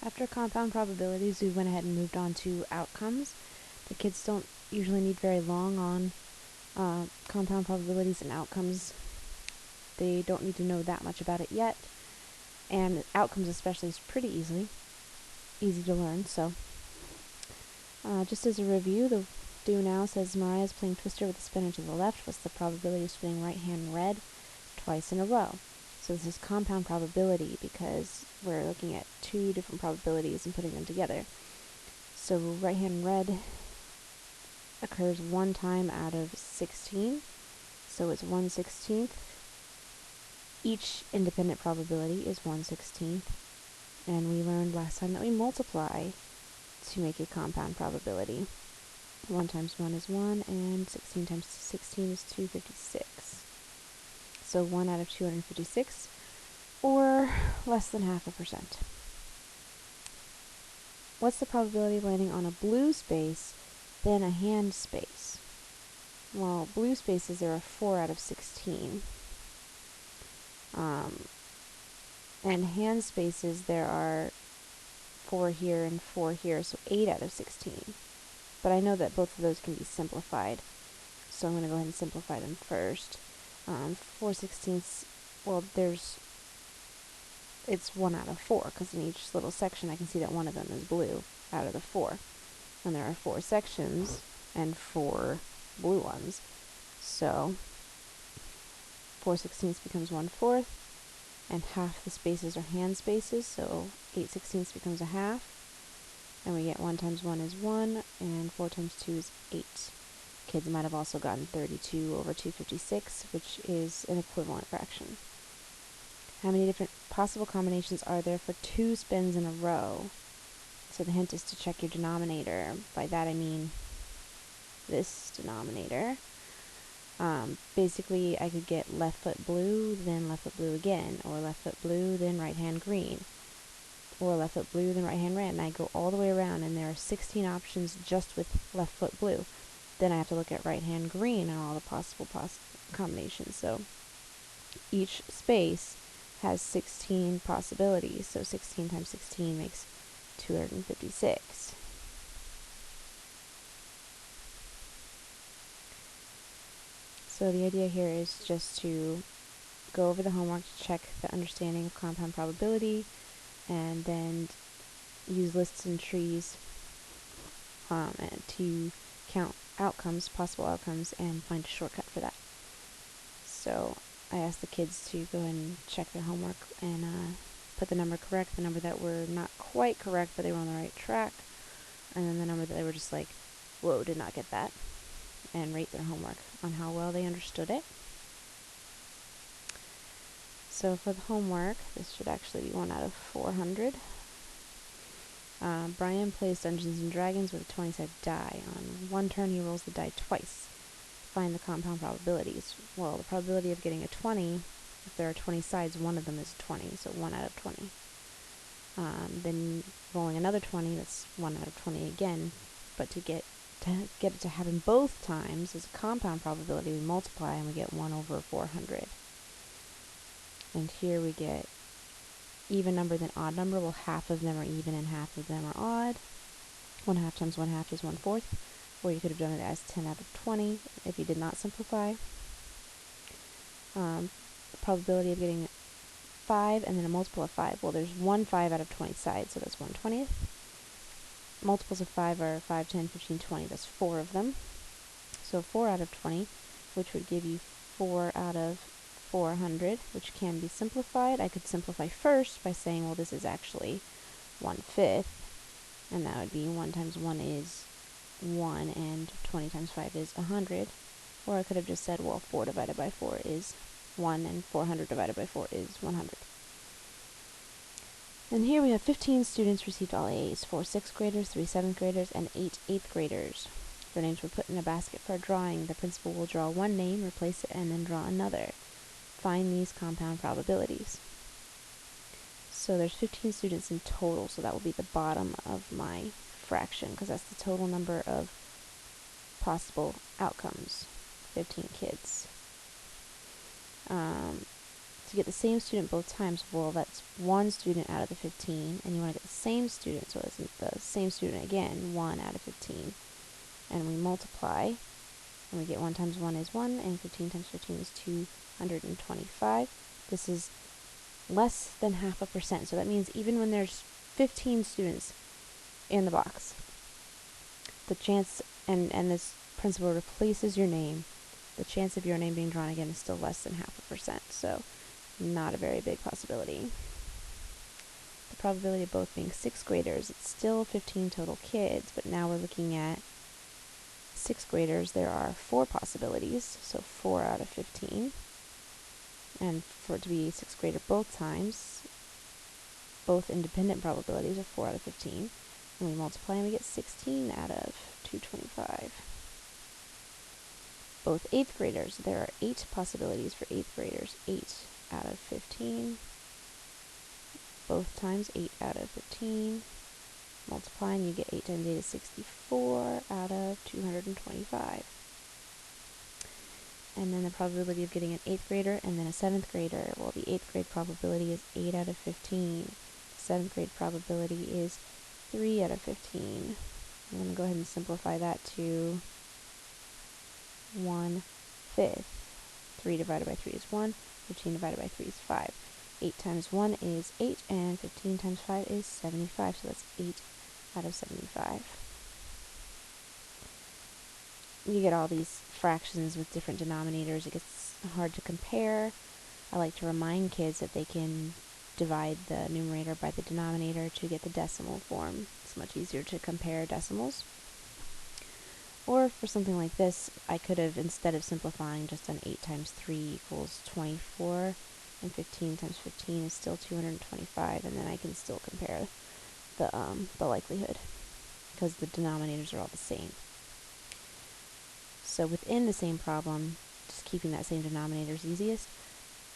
After compound probabilities, we went ahead and moved on to outcomes. The kids don't usually need very long on compound probabilities and outcomes. They don't need to know that much about it yet, and outcomes especially is pretty easy to learn. So just as a review, the do now says Mariah's playing Twister with the spinner to the left. What's the probability of spinning right hand red twice in a row? So this is compound probability because we're looking at two different probabilities and putting them together. So right hand red occurs one time out of 16, so it's 1/16. Each independent probability is 1/16, and we learned last time that we multiply to make a compound probability. 1 times 1 is 1, and 16 times 16 is 256. So 1 out of 256, or less than 0.5%. What's the probability of landing on a blue space, then a hand space? Well, blue spaces, there are 4 out of 16. And hand spaces, there are 4 here and 4 here, so 8 out of 16. But I know that both of those can be simplified, so I'm going to go ahead and simplify them first. 4/16, well, it's 1 out of 4, because in each little section I can see that one of them is blue out of the 4. And there are 4 sections and 4 blue ones. So 4/16 becomes 1/4, and half the spaces are hand spaces, so 8/16 becomes a half, and we get 1 times 1 is 1, and 4 times 2 is 8. Kids might have also gotten 32 over 256, which is an equivalent fraction. How many different possible combinations are there for 2 spins in a row? So the hint is to check your denominator. By that I mean this denominator. Basically, I could get left foot blue, then left foot blue again, or left foot blue, then right hand green, or left foot blue, then right hand red, and I go all the way around, and there are 16 options just with left foot blue. Then I have to look at right hand green and all the possible combinations. So each space has 16 possibilities, so 16 times 16 makes 256. So the idea here is just to go over the homework to check the understanding of compound probability, and then use lists and trees to count outcomes, possible outcomes, and find a shortcut for that. So I asked the kids to go and check their homework and put the number correct, the number that were not quite correct but they were on the right track, and then the number that they were just like, whoa, did not get that, and rate their homework on how well they understood it. So for the homework, this should actually be 1 out of 400. Brian plays Dungeons and Dragons with a 20-sided die. On one turn, he rolls the die twice. Find the compound probabilities. Well, the probability of getting a 20, if there are 20 sides, one of them is 20, so 1 out of 20. Then rolling another 20, that's 1 out of 20 again. But to get it to happen both times is a compound probability. We multiply and we get 1 over 400. And here we get even number than odd number. Well, half of them are even and half of them are odd. 1/2 times 1/2 is 1/4. Or you could have done it as 10 out of 20 if you did not simplify. The probability of getting 5 and then a multiple of 5. Well, there's 1 5 out of 20 sides, so that's 1/20. Multiples of 5 are 5, 10, 15, 20. That's 4 of them. So 4 out of 20, which would give you 4 out of 400, which can be simplified. I could simplify first by saying, well, this is actually 1/5, and that would be 1 times 1 is 1, and 20 times 5 is 100. Or I could have just said, well, 4 divided by 4 is 1, and 400 divided by 4 is 100. And here we have 15 students received all A's, 4 6th graders, 3 7th graders, and 8 8th graders. Their names were put in a basket for a drawing. The principal will draw one name, replace it, and then draw another. Find these compound probabilities. So there's 15 students in total, so that will be the bottom of my fraction, because that's the total number of possible outcomes, 15 kids. to get the same student both times, well, that's one student out of the 15, and you want to get the same student, so it's the same student again, 1 out of 15. And we multiply, and we get 1 times 1 is 1, and 15 times 15 is 225. This is less than 0.5%, so that means even when there's 15 students in the box, the chance, and this principal replaces your name, the chance of your name being drawn again is still less than 0.5%, so not a very big possibility. The probability of both being 6th graders, it's still 15 total kids, but now we're looking at 6th graders. There are 4 possibilities, so 4 out of 15. And for it to be 6th grader both times, both independent probabilities are 4 out of 15. And we multiply and we get 16 out of 225. Both 8th graders, there are 8 possibilities for 8th graders, 8 out of 15. Both times 8 out of 15. Multiply and you get 8 times 8 is 64 out of 225. And then the probability of getting an 8th grader and then a 7th grader, well, the 8th grade probability is 8 out of 15. The 7th grade probability is 3 out of 15. I'm going to go ahead and simplify that to 1/5. 3 divided by 3 is 1. 15 divided by 3 is 5. 8 times 1 is 8, and 15 times 5 is 75, so that's 8 out of 75. You get all these fractions with different denominators. It gets hard to compare. I like to remind kids that they can divide the numerator by the denominator to get the decimal form. It's much easier to compare decimals. Or for something like this, I could have, instead of simplifying, just done 8 times 3 equals 24, and 15 times 15 is still 225, and then I can still compare the likelihood, because the denominators are all the same. So within the same problem, just keeping that same denominator is easiest.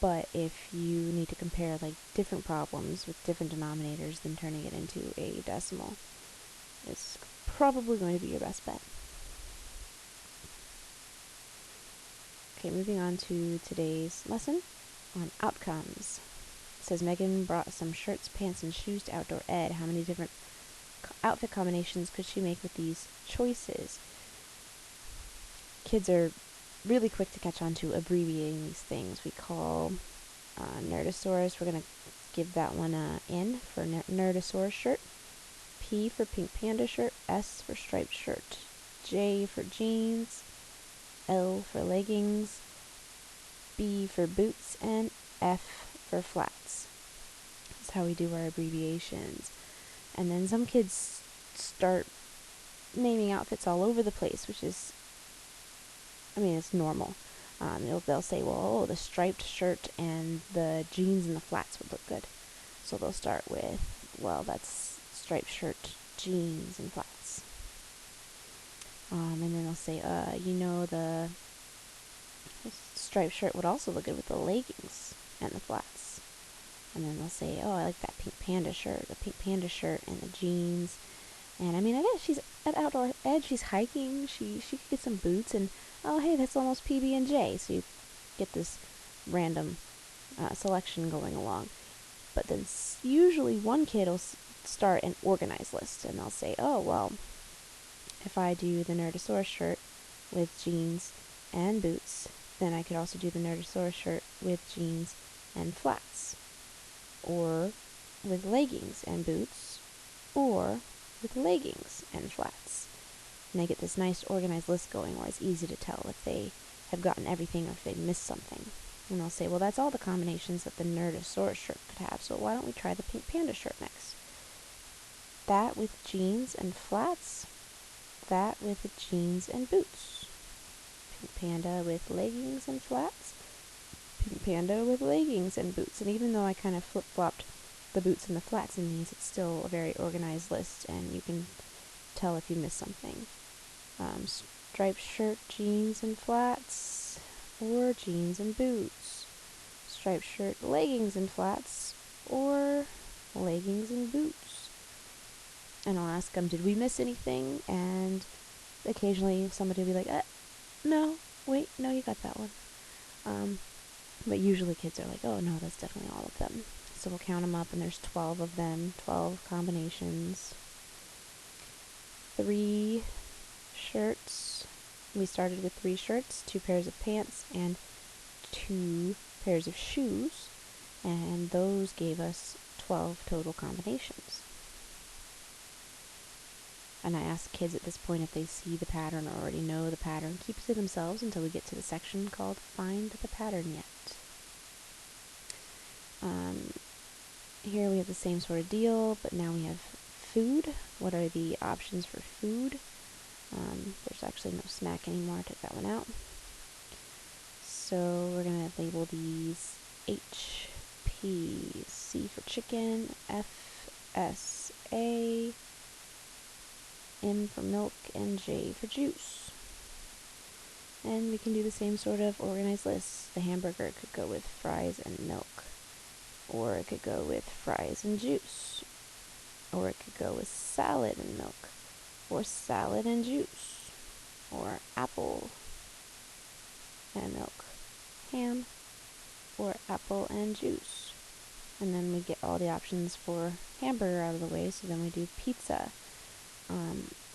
But if you need to compare like different problems with different denominators, then turning it into a decimal is probably going to be your best bet. Okay, moving on to today's lesson on outcomes. It says Megan brought some shirts, pants, and shoes to Outdoor Ed. How many different outfit combinations could she make with these choices? Kids are really quick to catch on to abbreviating these things. We call Nerdosaurus, we're going to give that one a N for Nerdosaurus shirt, P for Pink Panda shirt, S for striped shirt, J for jeans, L for leggings, B for boots, and F for flats. That's how we do our abbreviations. And then some kids start naming outfits all over the place, which is, it's normal. They'll say, well, the striped shirt and the jeans and the flats would look good. So they'll start with, well, that's striped shirt, jeans, and flats. And then they'll say, the striped shirt would also look good with the leggings and the flats. And then they'll say, oh, I like that Pink Panda shirt, the Pink Panda shirt and the jeans. And I bet she's at Outdoor Ed, she's hiking, she could get some boots, and oh, hey, that's almost PB&J. So you get this random selection going along. But then usually one kid will start an organized list, and they'll say, oh, well, if I do the Nerdosaurus shirt with jeans and boots, then I could also do the Nerdosaurus shirt with jeans and flats, or with leggings and boots, or with leggings and flats. And they get this nice organized list going where it's easy to tell if they have gotten everything or if they missed something. And they'll say, well, that's all the combinations that the Nerdosaurus shirt could have, so why don't we try the Pink Panda shirt next? That with jeans and flats, that with jeans and boots. Pink Panda with leggings and flats, Pink Panda with leggings and boots. And even though I kind of flip-flopped the boots and the flats in these, it's still a very organized list, and you can tell if you missed something. Striped shirt, jeans and flats, or jeans and boots. Striped shirt, leggings and flats, or leggings and boots. And I'll ask them, did we miss anything? And occasionally somebody will be like, no, wait, no, you got that one. But usually kids are like, oh no, that's definitely all of them. So we'll count them up, and there's 12 of them, 12 combinations. 3 shirts. We started with 3 shirts, 2 pairs of pants, and 2 pairs of shoes, and those gave us 12 total combinations. And I ask kids at this point if they see the pattern or already know the pattern. Keep it to themselves until we get to the section called Find the Pattern Yet. Here we have the same sort of deal, but now we have food. What are the options for food? There's actually no snack anymore. I took that one out. So we're going to label these H, P, C for chicken, F, S, A, M for milk, and J for juice. And we can do the same sort of organized list. The hamburger could go with fries and milk, or it could go with fries and juice, or it could go with salad and milk, or salad and juice, or apple and milk, ham, or apple and juice. And then we get all the options for hamburger out of the way, so then we do pizza.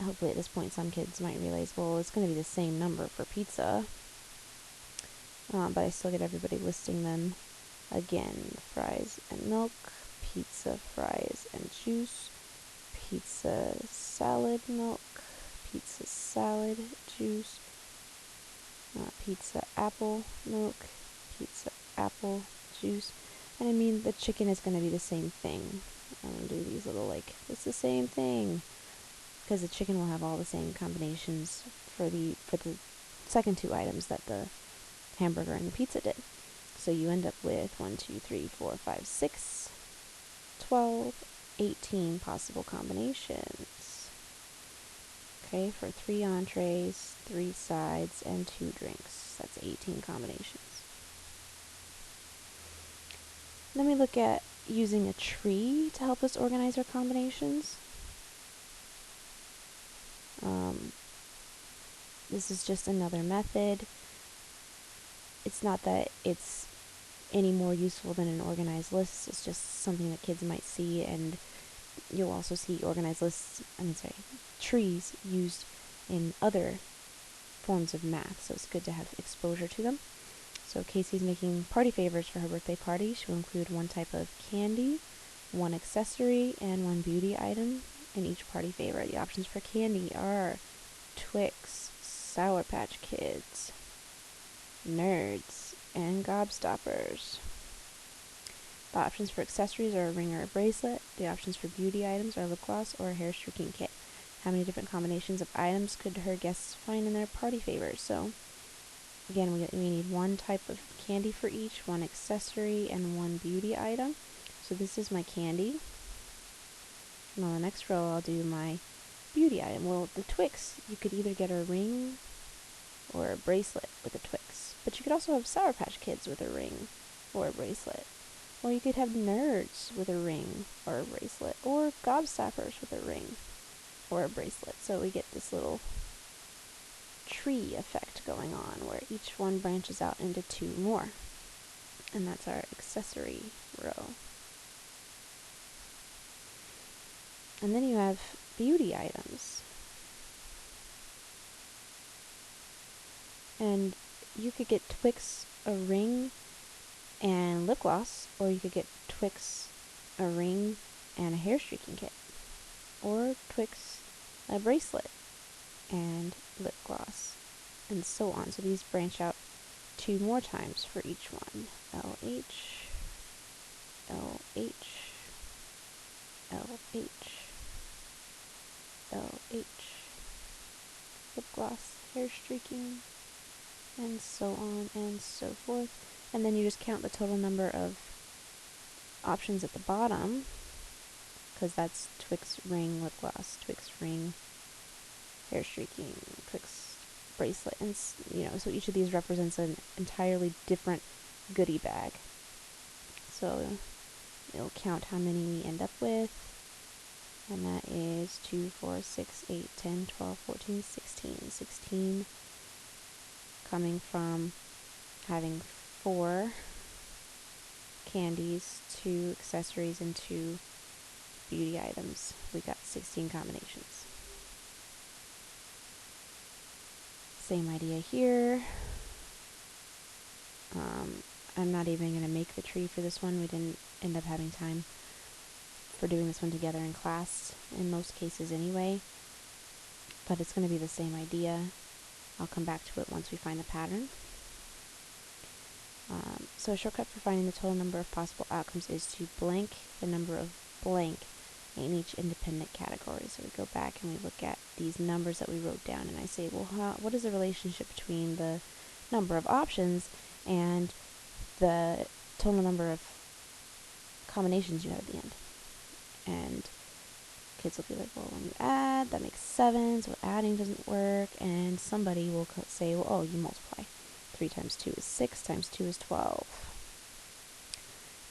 Hopefully at this point some kids might realize, well, it's going to be the same number for pizza. But I still get everybody listing them again. Fries and milk, pizza, fries and juice, pizza, salad, milk, pizza, salad, juice, pizza, apple, milk, pizza, apple, juice. And I mean, the chicken is going to be the same thing. I'm going to do these little, it's the same thing. Because the chicken will have all the same combinations for the second 2 items that the hamburger and the pizza did. So you end up with 1, 2, 3, 4, 5, 6, 12, 18 possible combinations. Okay, for 3 entrees, 3 sides, and 2 drinks. That's 18 combinations. Then we look at using a tree to help us organize our combinations. This is just another method. It's not that it's any more useful than an organized list. It's just something that kids might see, and you'll also see trees used in other forms of math, so it's good to have exposure to them. So Casey's making party favors for her birthday party. She'll include 1 type of candy, 1 accessory, and 1 beauty item in each party favor. The options for candy are Twix, Sour Patch Kids, Nerds, and Gobstoppers. The options for accessories are a ring or a bracelet. The options for beauty items are lip gloss or a hair streaking kit. How many different combinations of items could her guests find in their party favors? So, again, we need 1 type of candy for each, 1 accessory, and 1 beauty item. So this is my candy. And on the next row, I'll do my beauty item. Well, the Twix, you could either get a ring or a bracelet with a Twix. But you could also have Sour Patch Kids with a ring or a bracelet. Or you could have Nerds with a ring or a bracelet. Or Gobstoppers with a ring or a bracelet. So we get this little tree effect going on where each one branches out into 2 more. And that's our accessory row. And then you have beauty items. And you could get Twix, a ring, and lip gloss, or you could get Twix, a ring, and a hair streaking kit. Or Twix, a bracelet, and lip gloss, and so on. So these branch out 2 more times for each one. LH, LH, LH, LH, lip gloss, hair streaking, and so on and so forth. And then you just count the total number of options at the bottom, because that's Twix ring, lip gloss, Twix ring, hair streaking, Twix bracelet, and so each of these represents an entirely different goodie bag. So it'll count how many we end up with, and that is 2, 4, 6, 8, 10, 12, 14, 16. 16 coming from having 4 candies, 2 accessories, and 2 beauty items. We got 16 combinations. Same idea here. I'm not even going to make the tree for this one. We didn't end up having time for doing this one together in class in most cases anyway. But it's going to be the same idea. I'll come back to it once we find the pattern. So a shortcut for finding the total number of possible outcomes is to blank the number of blank in each independent category. So we go back and we look at these numbers that we wrote down, and I say, well, what is the relationship between the number of options and the total number of combinations you have at the end? And kids will be like, well, when you add, that makes 7, so adding doesn't work. And somebody will say, well, oh, you multiply. 3 times 2 is 6, times 2 is 12.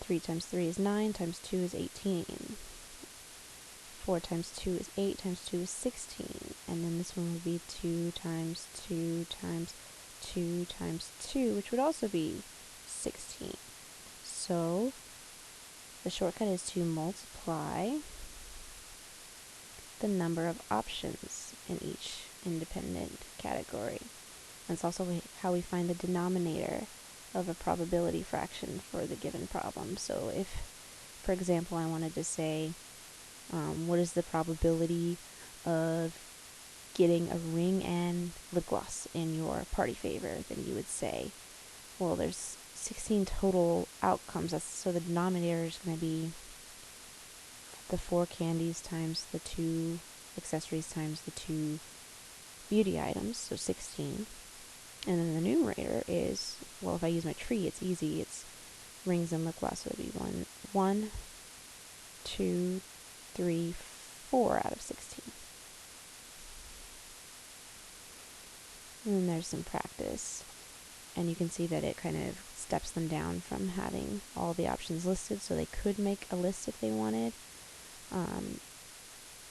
3 times 3 is 9, times 2 is 18. 4 times 2 is 8, times 2 is 16. And then this one would be 2 times 2 times 2 times 2, which would also be 16. So the shortcut is to multiply the number of options in each independent category. And it's also how we find the denominator of a probability fraction for the given problem. So if, for example, I wanted to say, what is the probability of getting a ring and lip gloss in your party favor, then you would say, well, there's 16 total outcomes. So the denominator is going to be the 4 candies times the 2 accessories times the 2 beauty items, so 16. And then the numerator is, well, if I use my tree, it's easy. It's rings and lip gloss, so it would be 1, 2, 3, 4 out of 16. And then there's some practice. And you can see that it kind of steps them down from having all the options listed, so they could make a list if they wanted.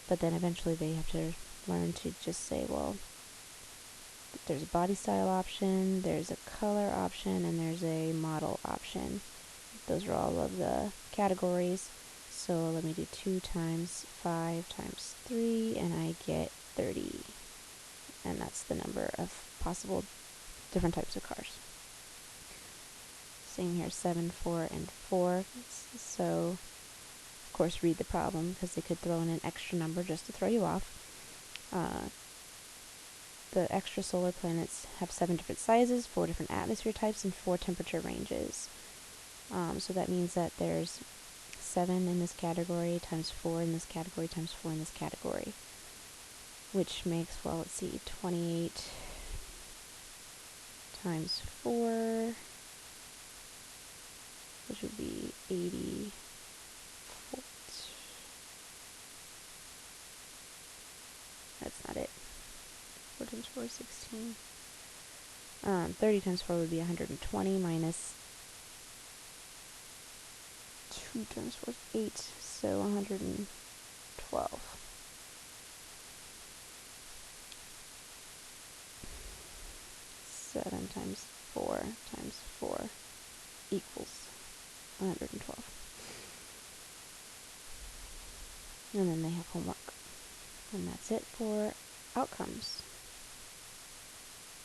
But then eventually they have to learn to just say, well, there's a body style option, there's a color option, and there's a model option. Those are all of the categories. So let me do 2 times 5 times 3, and I get 30. And that's the number of possible different types of cars. Same here, 7, 4, and 4. So, of course, read the problem, because they could throw in an extra number just to throw you off. The extra solar planets have 7 different sizes, 4 different atmosphere types, and 4 temperature ranges. So that means that there's 7 in this category, times 4 in this category, times 4 in this category. Which makes, well, let's see, 28 times 4, which would be 80. That's not it. 4 times 4 is 16. 30 times 4 would be 120 minus 2 times 4 is 8, so 112. Seven times 4 times 4 equals 112. And then they have homework. And that's it for outcomes.